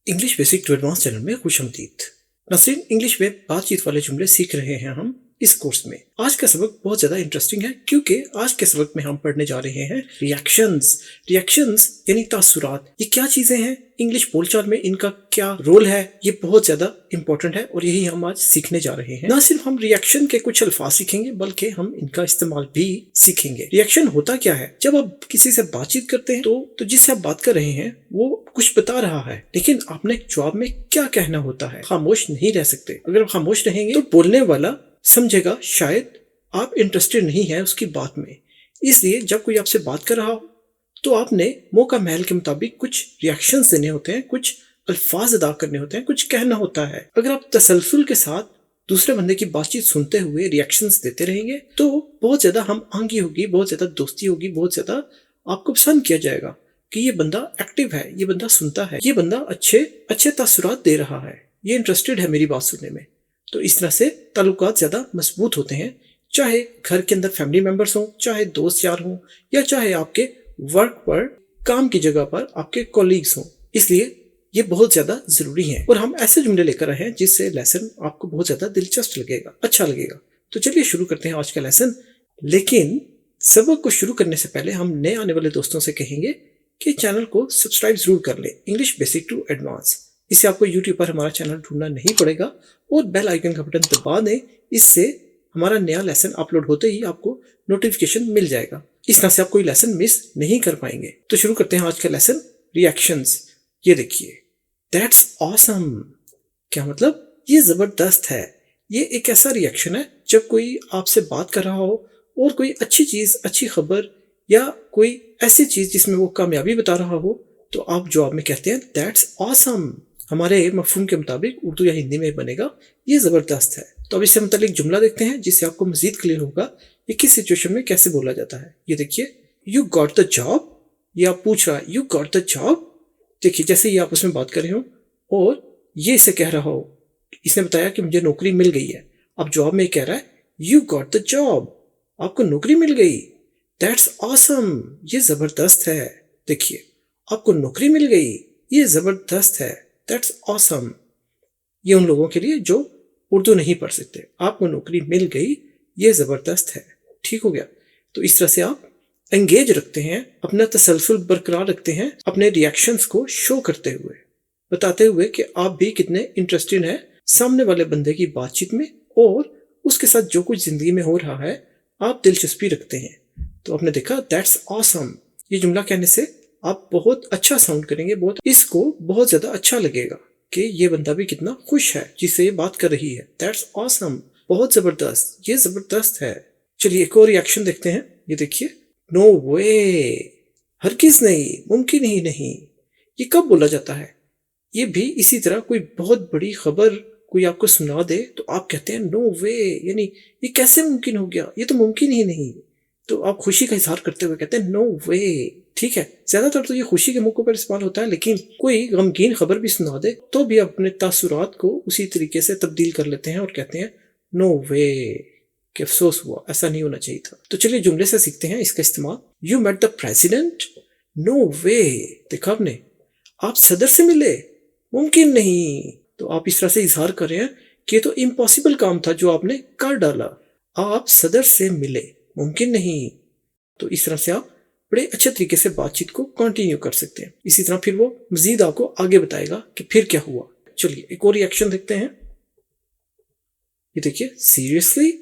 English basic to advance channel में खुशामदीद। नाज़रीन, इंग्लिश में बातचीत वाले जुमले सीख रहे हैं हम इस कोर्स में। आज का सबक बहुत ज्यादा इंटरेस्टिंग है क्योंकि आज के सबक में हम पढ़ने जा रहे हैं रिएक्शंस। रिएक्शंस यानी तासुरात। ये क्या चीजें हैं, इंग्लिश बोलचाल में इनका क्या रोल है, ये बहुत ज्यादा इंपॉर्टेंट है और यही हम आज सीखने जा रहे हैं। न सिर्फ हम रिएक्शन के कुछ अल्फाज सीखेंगे बल्कि हम इनका इस्तेमाल भी सीखेंगे। रिएक्शन होता क्या है? जब आप किसी से बातचीत करते हैं तो जिससे आप बात कर रहे हैं वो कुछ बता रहा है, लेकिन आपने जवाब में क्या कहना होता है। खामोश नहीं रह सकते। अगर आप खामोश रहेंगे तो बोलने वाला समझेगा शायद आप इंटरेस्टेड नहीं है उसकी बात में। इसलिए जब कोई आपसे बात कर रहा हो तो आपने मौका महल के मुताबिक कुछ रिएक्शंस देने होते हैं, कुछ अल्फाज अदा करने होते हैं, कुछ कहना होता है। अगर आप तसलसल के साथ दूसरे बंदे की बातचीत सुनते हुए रिएक्शंस देते रहेंगे तो बहुत ज्यादा हम आंगी होगी, बहुत ज्यादा दोस्ती होगी, बहुत ज्यादा आपको पसंद किया जाएगा कि ये बंदा एक्टिव है, ये बंदा सुनता है, ये बंदा अच्छे तासुरात दे रहा है, ये इंटरेस्टेड है मेरी बात सुनने में। तो इस तरह से ताल्लुकात ज्यादा मजबूत होते हैं, चाहे घर के अंदर फैमिली मेंबर्स हों, चाहे दोस्त यार हों, या चाहे आपके वर्क पर, काम की जगह पर आपके कॉलीग्स हों। इसलिए ये बहुत ज्यादा जरूरी है और हम ऐसे जुमले लेकर आए हैं जिससे लेसन आपको बहुत ज्यादा दिलचस्प लगेगा, अच्छा लगेगा। तो चलिए शुरू करते हैं आज का लेसन। लेकिन सबक को शुरू करने से पहले हम नए आने वाले दोस्तों से कहेंगे कि चैनल को सब्सक्राइब जरूर कर ले, इंग्लिश बेसिक टू एडवांस। इससे आपको यूट्यूब पर हमारा चैनल ढूंढना नहीं पड़ेगा और बेल आइकन का बटन दबा दें। इससे हमारा नया लेसन अपलोड होते ही आपको नोटिफिकेशन मिल जाएगा। इस तरह से आप कोई लेसन मिस नहीं कर पाएंगे। तो शुरू करते हैं आज का लेसन, रिएक्शंस। ये देखिए, दैट्स ऑसम। क्या मतलब? ये जबरदस्त है। ये एक ऐसा रिएक्शन है जब कोई आपसे बात कर रहा हो और कोई अच्छी चीज, अच्छी खबर या कोई ऐसी चीज जिसमें वो कामयाबी बता रहा हो तो आप जवाब में कहते हैं दैट्स ऑसम। हमारे मफहूम के मुताबिक उर्दू या हिंदी में बनेगा ये जबरदस्त है। तो अब इससे मुतालिक जुमला देखते हैं जिससे आपको मजीद क्लियर होगा ये किस सिचुएशन में कैसे बोला जाता है। ये देखिए, यू गॉट द जॉब। ये आप पूछ रहा है यू गॉट द जॉब। देखिए, जैसे ये आपस में बात कर रहे हो और ये इसे कह रहा हो, इसने बताया कि मुझे नौकरी मिल गई है। अब जवाब में कह रहा है यू गॉट द जॉब, आपको नौकरी मिल गई। दैट्स ऑसम, ये जबरदस्त है। देखिए, आपको नौकरी मिल गई, ये जबरदस्त है। That's awesome. ये उन लोगों के लिए जो उर्दू नहीं पढ़ सकते। आपको नौकरी मिल गई, ये जबरदस्त है। ठीक हो गया। तो इस तरह से आप एंगेज रखते हैं, अपना तसलसल बरकरार रखते हैं, अपने रिएक्शंस को शो करते हुए, बताते हुए कि आप भी कितने इंटरेस्टेड हैं सामने वाले बंदे की बातचीत में और उसके साथ जो कुछ जिंदगी में हो रहा है आप दिलचस्पी रखते हैं। तो आपने देखा दैट्स ऑसम। ये जुमला कहने से आप बहुत अच्छा साउंड करेंगे, इसको बहुत ज्यादा अच्छा लगेगा कि ये बंदा भी कितना खुश है जिससे ये बात कर रही है। दैट्स ऑसम, बहुत जबरदस्त, ये जबरदस्त है। चलिए एक और रिएक्शन देखते हैं। ये देखिए, नो वे, हरगिज नहीं, मुमकिन ही नहीं। ये कब बोला जाता है? ये भी इसी तरह कोई बहुत बड़ी खबर कोई आपको सुना दे तो आप कहते हैं नो वे, यानी ये कैसे मुमकिन हो गया, ये तो मुमकिन ही नहीं। तो आप खुशी का इजहार करते हुए कहते हैं नो वे। ठीक है, ज्यादातर तो ये खुशी के मौकों पर इस्तेमाल होता है, लेकिन कोई गमगीन खबर भी सुना दे तो भी अपने तासुरात को उसी तरीके से तब्दील कर लेते हैं और कहते हैं नो वे, कि अफसोस हुआ, ऐसा नहीं होना चाहिए था। तो चलिए जुमले से सीखते हैं इसका इस्तेमाल। You met the president, no way. देखा आपने, आप सदर से मिले, मुमकिन नहीं। तो आप इस तरह से इजहार कर रहे हैं कि ये तो इम्पॉसिबल काम था जो आपने कर डाला। आप सदर से मिले, मुमकिन नहीं। तो इस तरह से आप बड़े अच्छे तरीके से बातचीत को कंटिन्यू कर सकते हैं। इसी तरह फिर वो मजीद आपको आगे बताएगा कि फिर क्या हुआ। चलिए एक और रिएक्शन देखते हैं। ये देखिए, सीरियसली।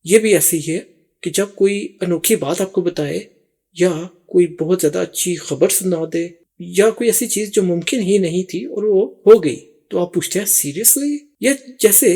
ये भी ऐसी है कि जब कोई अनोखी बात आपको बताए या कोई बहुत ज्यादा अच्छी खबर सुना दे या कोई ऐसी चीज जो मुमकिन ही नहीं थी और वो हो गई तो आप पूछते हैं सीरियसली। या जैसे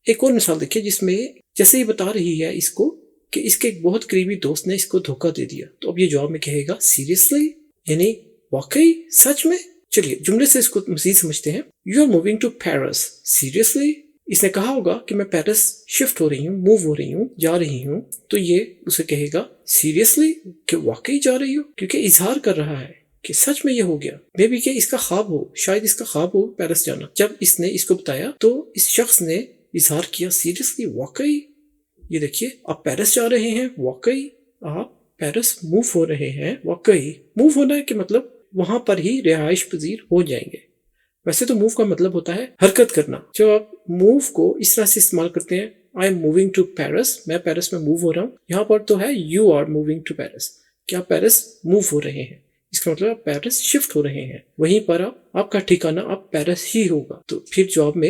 एक और मिसाल देखिए जिसमें जैसे ये बता रही है इसको कि इसके एक बहुत करीबी दोस्त ने इसको धोखा दे दिया, तो अब ये जवाब में कहेगा सीरियसली, यानी वाकई, सच में। चलिए जुमले से इसको मजीद समझते हैं। You are moving to Paris, seriously. इसने कहा होगा कि मैं पेरिस शिफ्ट हो रही हूँ, मूव हो रही हूँ, जा रही हूँ, तो ये उसे कहेगा सीरियसली, कि वाकई जा रही हो, क्योंकि इजहार कर रहा है कि सच में ये हो गया। मे बी कि इसका ख्वाब हो, शायद इसका ख्वाब हो पेरिस जाना। जब इसने इसको बताया तो इस शख्स ने इजहार किया सीरियसली, वाकई। ये देखिए, आप पेरिस जा रहे हैं, वाकई। आप पेरिस मूव हो रहे हैं, वाकई। मूव होना है कि मतलब वहां पर ही रिहाइश पजीर हो जाएंगे, वैसे तो मूव का मतलब होता है हरकत करना। जब आप मूव को इस तरह से इस्तेमाल करते हैं, I am moving to Paris, मैं पेरिस में मूव हो रहा हूँ, यहाँ पर तो है you are moving to Paris, क्या पेरिस मूव हो रहे हैं, इसका मतलब आप पेरिस शिफ्ट हो रहे हैं। वहीं पर आपका ठिकाना आप पेरिस ही होगा। तो फिर जवाब में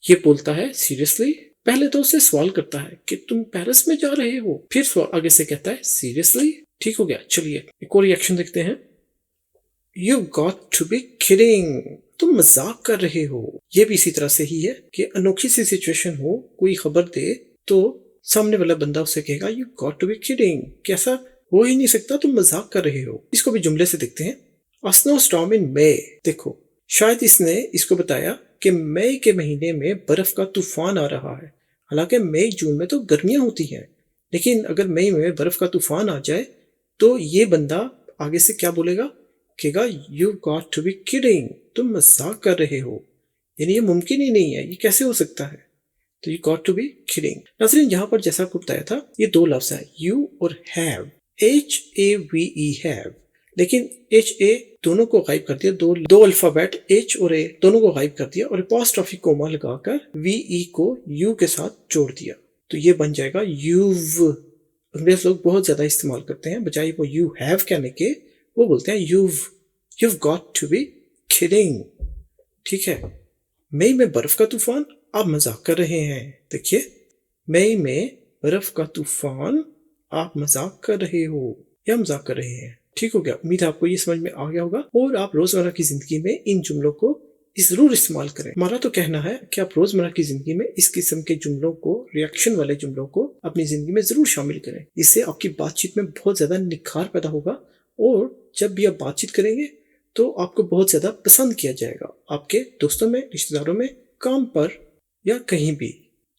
ये बोलता है सीरियसली, पहले तो उससे सवाल करता है कि तुम पेरिस में जा रहे हो, फिर सवाल आगे से कहता है सीरियसली। ठीक हो गया। चलिए एक और रिएक्शन देखते हैं। You got to be kidding, तुम मजाक कर रहे हो। ये भी इसी तरह से ही है कि अनोखी सी सिचुएशन हो, कोई खबर दे तो सामने वाला बंदा उसे कहेगा you got to be kidding, कैसा हो ही नहीं सकता, तुम मजाक कर रहे हो। इसको भी जुमले से देखते हैं। अ स्नो स्टॉर्म इन मई, देखो शायद इसने इसको बताया कि मई के महीने में बर्फ का तूफान आ रहा है। हालांकि मई जून में तो गर्मियां होती हैं, लेकिन अगर मई में बर्फ का तूफान आ जाए तो ये बंदा आगे से क्या बोलेगा, कहेगा you got to be kidding, तुम मजाक कर रहे हो। यानी ये मुमकिन ही नहीं है, ये कैसे हो सकता है। तो you got to be kidding. नाज़रीन यहाँ पर जैसा आपको बताया था, ये दो लफ्ज हैं यू और हैव, HAVE हैव, लेकिन HA दोनों को गायब कर दिया, दो अल्फाबेट H और A दोनों को गायब कर दिया और अपॉस्ट्रोफी कोमा लगाकर VE को U के साथ जोड़ दिया, तो ये बन जाएगा you've। अंग्रेज लोग बहुत ज्यादा इस्तेमाल करते हैं, बजाय वो you have कहने के वो बोलते हैं you've got to be kidding। ठीक है। मई में बर्फ का तूफान, आप मजाक कर रहे हैं। देखिए मई में बर्फ का तूफान, आप मजाक कर रहे हो या मजाक कर रहे हैं। ठीक हो गया। उम्मीद है आपको ये समझ में आ गया होगा और आप रोजमर्रा की जिंदगी में इन जुमलों को जरूर इस्तेमाल करें। हमारा तो कहना है कि आप रोजमर्रा की जिंदगी में इस किस्म के जुमलों को, रिएक्शन वाले जुमलों को अपनी जिंदगी में जरूर शामिल करें। इससे आपकी बातचीत में बहुत ज्यादा निखार पैदा होगा और जब भी आप बातचीत करेंगे तो आपको बहुत ज्यादा पसंद किया जाएगा, आपके दोस्तों में, रिश्तेदारों में, काम पर या कहीं भी।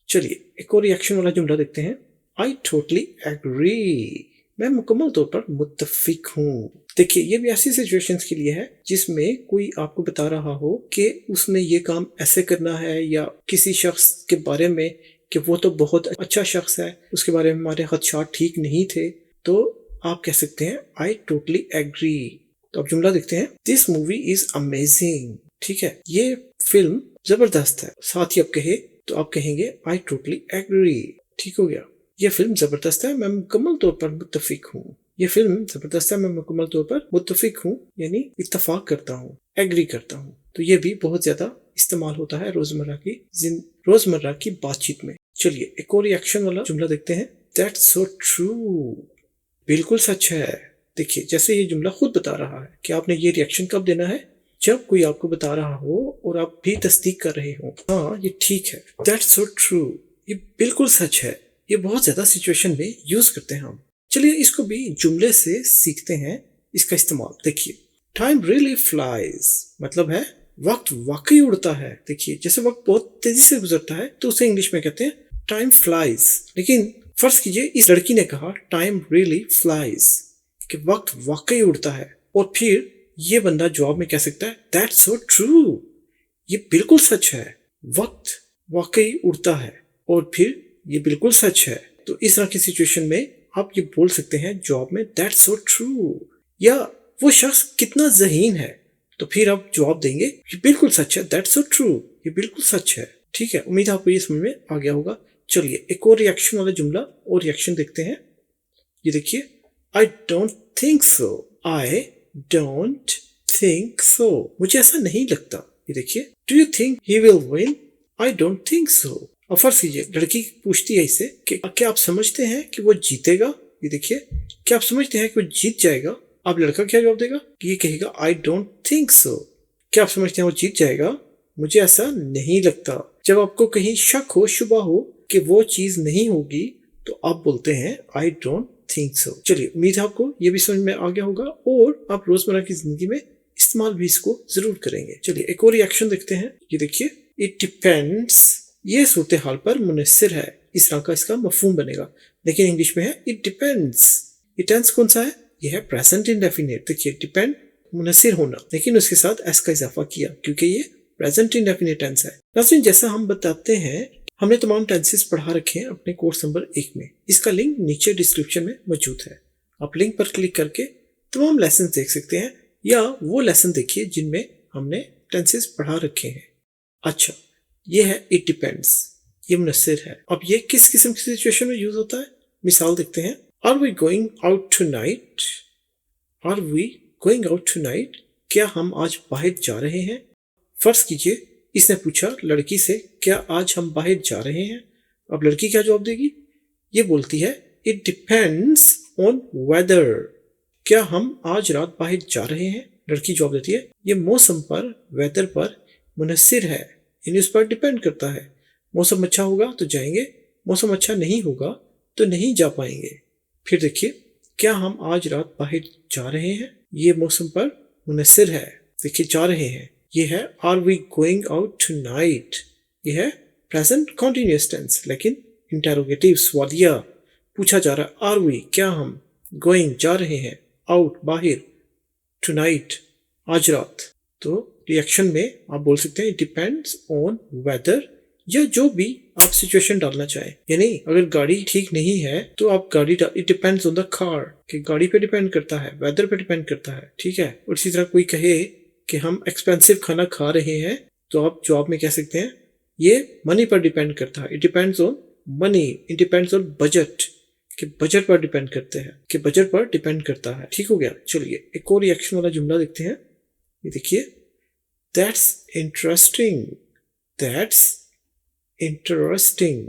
चलिए एक और रिएक्शन वाला जुमला देखते हैं। आई टोटली एग्री, मैं मुकम्मल तौर पर मुत्तफिक हूँ। देखिए ये भी ऐसी सिचुएशंस के लिए है जिसमें कोई आपको बता रहा हो कि उसने ये काम ऐसे करना है, या किसी शख्स के बारे में कि वो तो बहुत अच्छा शख्स है, उसके बारे में हमारे खदशात ठीक नहीं थे, तो आप कह सकते हैं आई टोटली एग्री। तो अब जुमला देखते हैं। दिस मूवी इज अमेजिंग, ठीक है, ये फिल्म जबरदस्त है। साथ ही आप कहे तो आप कहेंगे आई टोटली एग्री। ठीक हो गया। ये फिल्म जबरदस्त है, मैं मुकम्मल तौर पर मुत्तफिक हूँ। ये फिल्म जबरदस्त है, मैं मुकम्मल तौर पर मुत्तफिक हूँ, यानी इत्तफाक करता हूँ, एग्री करता हूँ। तो ये भी बहुत ज्यादा इस्तेमाल होता है रोजमर्रा की बातचीत में। चलिए एक और रिएक्शन वाला जुमला देखते हैं। दैट्स सो ट्रू, बिल्कुल सच है। देखिए जैसे ये जुमला खुद बता रहा है कि आपने ये रिएक्शन कब देना है, जब कोई आपको बता रहा हो और आप भी तस्दीक कर रहे हो, हाँ ये ठीक है, दैट्स सो ट्रू, ये बिल्कुल सच है। ये बहुत ज्यादा सिचुएशन में यूज करते हैं हम। चलिए इसको भी जुमले से सीखते हैं इसका इस्तेमाल। देखिए टाइम रियली फ्लाइज, मतलब है वक्त वाकई उड़ता है। देखिए जैसे वक्त बहुत तेजी से गुजरता है तो उसे इंग्लिश में कहते हैं टाइम फ्लाइज। लेकिन फर्ज कीजिए इस लड़की ने कहा टाइम रियली फ्लाइज, कि वक्त वाकई उड़ता है, और फिर ये बंदा जवाब में कह सकता है दैट्स सो ट्रू, ये बिल्कुल सच है, वक्त वाकई उड़ता है और फिर ये बिल्कुल सच है। तो इस तरह की सिचुएशन में आप ये बोल सकते हैं जवाब में दैट्स सो ट्रू। या वो शख्स कितना ज़हीन है, तो फिर आप जवाब देंगे ये बिल्कुल सच है, दैट्स सो ट्रू, ये बिल्कुल सच है। ठीक है, उम्मीद है आपको ये समझ में आ गया होगा। चलिए एक और रिएक्शन वाला जुमला और रिएक्शन देखते हैं। ये देखिए I don't think so, I don't think so, मुझे ऐसा नहीं लगता। ये देखिए do you think he will win, I don't think so. और फर्ज कीजिए लड़की पूछती है इसे कि क्या आप समझते हैं कि वो जीतेगा। ये देखिए क्या आप समझते हैं कि वो जीत जाएगा। अब लड़का क्या जवाब देगा, कि ये कहेगा आई डोंट थिंक सो। क्या आप समझते हैं वो जीत जाएगा, मुझे ऐसा नहीं लगता। जब आपको कहीं शक हो, शुबा हो कि वो चीज नहीं होगी, तो आप बोलते हैं आई डोंट थिंक सो। चलिए उम्मीद है आपको ये भी समझ में आ गया होगा और आप रोजमर्रा की जिंदगी में इस्तेमाल भी इसको जरूर करेंगे। चलिए एक और रिएक्शन देखते हैं। ये देखिए इट डिपेंड्स, ये सूरत हाल पर मुनस्सिर है, इस तरह का इसका मफहूम बनेगा, लेकिन इंग्लिश में है इट डिपेंड्स। ये टेंस कौन सा है, ये है प्रेजेंट इंडेफिनिट। देखिए डिपेंड मुनस्सिर होना, लेकिन उसके साथ एस का इजाफा किया क्योंकि ये प्रेजेंट इंडेफिनिट टेंस है। नाज़रीन जैसा हम बताते हैं, हमने तमाम टेंसेस पढ़ा रखे हैं अपने कोर्स नंबर 1 में। इसका लिंक नीचे डिस्क्रिप्शन में मौजूद है, आप लिंक पर क्लिक करके तमाम लेसन देख सकते हैं, या वो लेसन देखिए जिनमें हमने टेंसेस पढ़ा रखे हैं। अच्छा, ये है इट डिपेंड्स, ये मुनस्सिर है। अब ये किस किस्म की सिचुएशन में यूज होता है, मिसाल देखते हैं। Are we going out tonight, are we going out tonight, क्या हम आज बाहर जा रहे हैं। फर्ज कीजिए इसने पूछा लड़की से क्या आज हम बाहर जा रहे हैं। अब लड़की क्या जवाब देगी, ये बोलती है इट डिपेंड्स ऑन वेदर, क्या हम आज रात बाहर जा रहे हैं। लड़की जवाब देती है ये मौसम पर, वेदर पर मुनस्सिर है, यानी उस पर डिपेंड करता है। मौसम अच्छा होगा तो जाएंगे, मौसम अच्छा नहीं होगा तो नहीं जा पाएंगे। फिर देखिए, क्या हम आज रात बाहर जा रहे हैं, ये मौसम पर मुनस्सिर है। देखिए जा रहे हैं, ये है are we going out tonight, ये है प्रेजेंट कॉन्टिन्यूअस टेंस, लेकिन इंटेरोगेटिव सवालिया पूछा जा रहा है। आर वी, क्या हम, गोइंग जा रहे हैं, आउट बाहर, टुनाइट आज रात। तो रिएक्शन में आप बोल सकते हैं इट डिपेंड्स ऑन वेदर, या जो भी आप सिचुएशन डालना चाहें। यानी अगर गाड़ी ठीक नहीं है तो आप गाड़ी, it depends on the car, कि गाड़ी पे डिपेंड करता है, वेदर पे डिपेंड करता है, ठीक है। और इसी तरह कोई कहे कि हम एक्सपेंसिव खाना खा रहे हैं तो आप जवाब में कह सकते हैं ये मनी पर डिपेंड करता है, it depends on money, it depends on budget, कि बजट पर डिपेंड करते हैं, कि बजट पर डिपेंड करता है। ठीक हो गया। चलिए एक और रिएक्शन वाला जुमला देखते हैं। ये देखिए, दैट्स इंटरेस्टिंग, दैट्स इंटरेस्टिंग,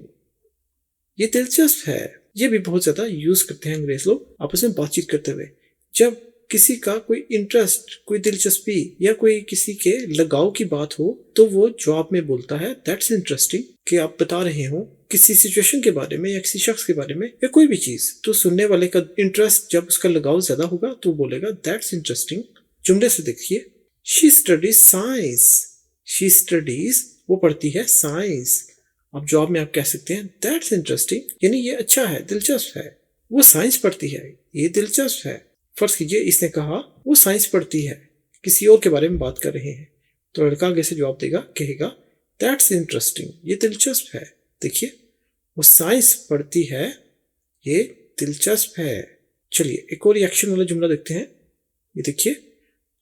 ये दिलचस्प है। ये भी बहुत ज्यादा यूज करते हैं अंग्रेज लोग आपस में बातचीत करते हुए। जब किसी का कोई इंटरेस्ट, कोई दिलचस्पी या कोई किसी के लगाव की बात हो तो वो जवाब में बोलता है दैट्स इंटरेस्टिंग, कि आप बता रहे हो किसी सिचुएशन के बारे में या किसी शख्स के बारे में या कोई भी चीज, तो सुनने वाले का इंटरेस्ट, जब उसका लगाव ज्यादा होगा तो बोलेगा दैट्स इंटरेस्टिंग। जुमले से देखिए, she studies science, she studies, वो पढ़ती है साइंस। अब जवाब में आप कह सकते हैं दैट्स इंटरेस्टिंग, यानी ये अच्छा है, दिलचस्प है, वो साइंस पढ़ती है, ये दिलचस्प है। फर्ज कीजिए इसने कहा वो साइंस पढ़ती है, किसी और के बारे में बात कर रहे हैं, तो लड़का आगे से जवाब देगा, कहेगा दैट्स इंटरेस्टिंग, ये दिलचस्प है। देखिए, वो साइंस पढ़ती है, ये दिलचस्प है। चलिए एक और रिएक्शन वाला जुमला देखते हैं। ये देखिए,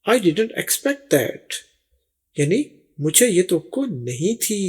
आई डिडंट एक्सपेक्ट दैट, यानी मुझे ये तो नहीं थी।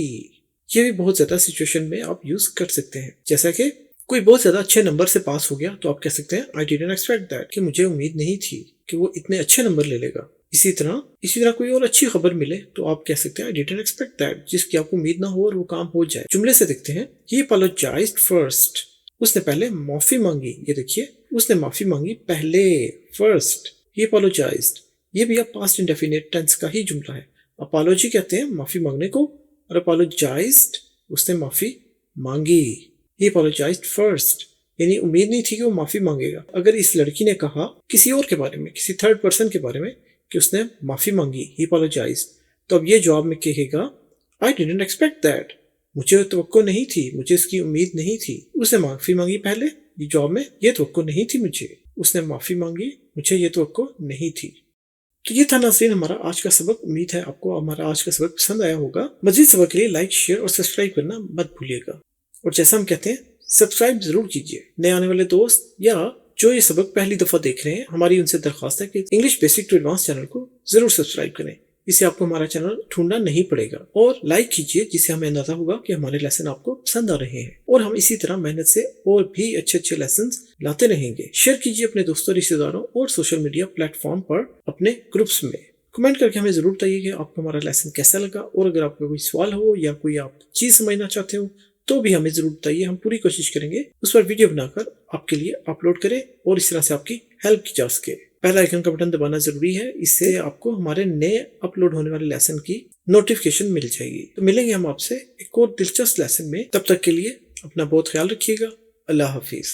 ये भी बहुत ज्यादा सिचुएशन में आप यूज कर सकते हैं। जैसा कि कोई बहुत ज्यादा अच्छे नंबर से पास हो गया तो आप कह सकते हैं आई डिडंट एक्सपेक्ट दैट, कि मुझे उम्मीद नहीं थी कि वो इतने अच्छे नंबर ले लेगा। इसी तरह कोई और अच्छी खबर मिले तो आप कह सकते हैं आई डिडंट एक्सपेक्ट दैट, जिसकी आपको उम्मीद ना हो और वो काम हो जाए। जुमले से देखते हैं, ही अपोलोजाइज्ड फर्स्ट, उसने पहले माफी मांगी। ये देखिए, उसने माफी मांगी पहले, फर्स्ट, ही अपोलोजाइज्ड। ये भी आप पास्ट इंडेफिनिट टेंस का ही जुमला है। अपोलॉजी कहते हैं माफी मांगने को, और अपोलोजाइज्ड, उसने माफी मांगी। ही अपोलोजाइज्ड फर्स्ट, यानी उम्मीद नहीं थी कि वो माफी मांगेगा। अगर इस लड़की ने कहा किसी और के बारे में, किसी थर्ड पर्सन के बारे में, कि उसने माफी मांगी, ही अपोलोजाइज्ड, तो अब ये जवाब में कहेगा आई डिडंट एक्सपेक्ट दैट, मुझे तवक्को नहीं थी, मुझे इसकी उम्मीद नहीं थी। उसने माफी मांगी पहले, ये जवाब में ये तवक्को नहीं थी मुझे, उसने माफी मांगी, मुझे ये तवक्को नहीं थी। तो ये था नाज़रीन हमारा आज का सबक। उम्मीद है आपको हमारा आज का सबक पसंद आया होगा। मजीद सबक के लिए लाइक, शेयर और सब्सक्राइब करना मत भूलिएगा। और जैसा हम कहते हैं, सब्सक्राइब जरूर कीजिए। नए आने वाले दोस्त या जो ये सबक पहली दफा देख रहे हैं, हमारी उनसे दरख्वास्त है कि English basic to advance channel को जरूर सब्सक्राइब करें। इससे आपको हमारा चैनल ढूंढना नहीं पड़ेगा। और लाइक कीजिए, जिससे हमें अंदाजा होगा कि हमारे लेसन आपको पसंद आ रहे हैं। और हम इसी तरह मेहनत से और भी अच्छे अच्छे लेसन लाते रहेंगे। शेयर कीजिए अपने दोस्तों, रिश्तेदारों और सोशल मीडिया प्लेटफॉर्म पर अपने ग्रुप्स में। कमेंट करके हमें जरूर बताइए कि आपको हमारा लेसन कैसा लगा। और अगर आपका कोई सवाल हो या कोई आप चीज समझना चाहते हो तो भी हमें जरूर बताइए। हम पूरी कोशिश करेंगे उस पर वीडियो बनाकर आपके लिए अपलोड करें और इस तरह से आपकी हेल्प की जा सके। पहला आइकन का बटन दबाना जरूरी है, इससे आपको हमारे नए अपलोड होने वाले लेसन की नोटिफिकेशन मिल जाएगी। तो मिलेंगे हम आपसे एक और दिलचस्प लेसन में। तब तक के लिए अपना बहुत ख्याल रखिएगा। अल्लाह हाफिज।